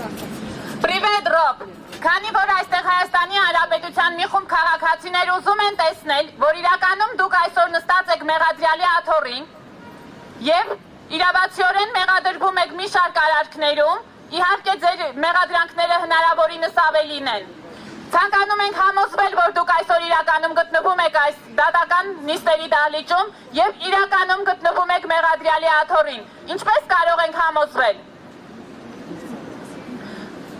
Պրիվետ Ռոբ, քանի որ այստեղ Հայաստանի Հանրապետության մի խումբ քաղաքացիներ ուզում են տեսնել, որ իրականում դուք այսօր նստած եք մեղադրյալի աթոռին եւ իրավացիորեն մեղադրվում եք մի շարք արարքներում, իհարկե ձեր մեղադրանքները հնարավորինս ավելին են։ Ցանկանում ենք համոզվել, որ դուք այսօր իրականում գտնվում եք այս դատական նիստերի դահլիճում եւ իրականում գտնվում եք մեղադրյալի աթոռին։ Ինչպես կարող ենք համոզվել։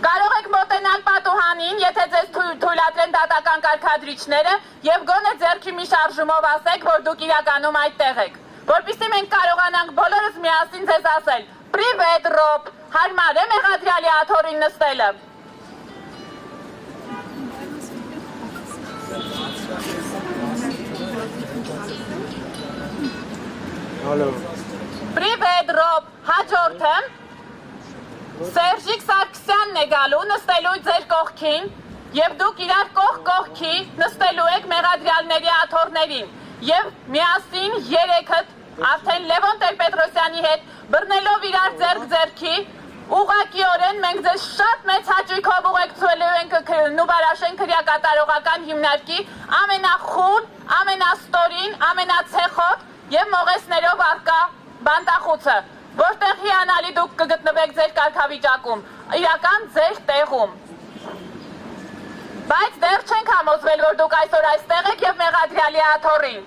Կարող եք մոտենալ պատուհանին, եթե ձեզ թույլատրեն դատական կարգադրիչները եւ գոնե ձեռքի մի շարժումով ասեք, որ դուք իրականում այդտեղ եք, որպեսզի մենք կարողանանք բոլորս միասին ձեզ ասել. «Պրիվետ Ռոբ, հարմար է մեղադրյալի աթոռին նստելը»։ Պրիվետ Ռոբ, հաջորդը Սերժիկ Սարգսյանն է գալու նստելու ձեր կողքին եւ դուք իրար կողքի նստելու եք մեղադրյալների աթոռներին եւ միասին երեքդ արդեն Լևոն Տեր-Պետրոսյանի հետ բռնելով իրար ձեռք-ձեռքի ուղղակիորեն մենք ձեզ շատ մեծ հաճույքով ուղեկցելու ենք Նուբարաշեն քրեակատարողական հիմնարկի ամենախուլ, ամենաստորին, ամենացեխոտ եւ մողեսներով առկա բանտախուցը, որտեղ հիանալի դուք կգտնվեք ձեր կարգավիճակում, իրական ձեր տեղում։ Բայց դեռ չենք համոզվել, որ դուք այսօր այստեղ եք եւ մեղադրյալի աթոռին։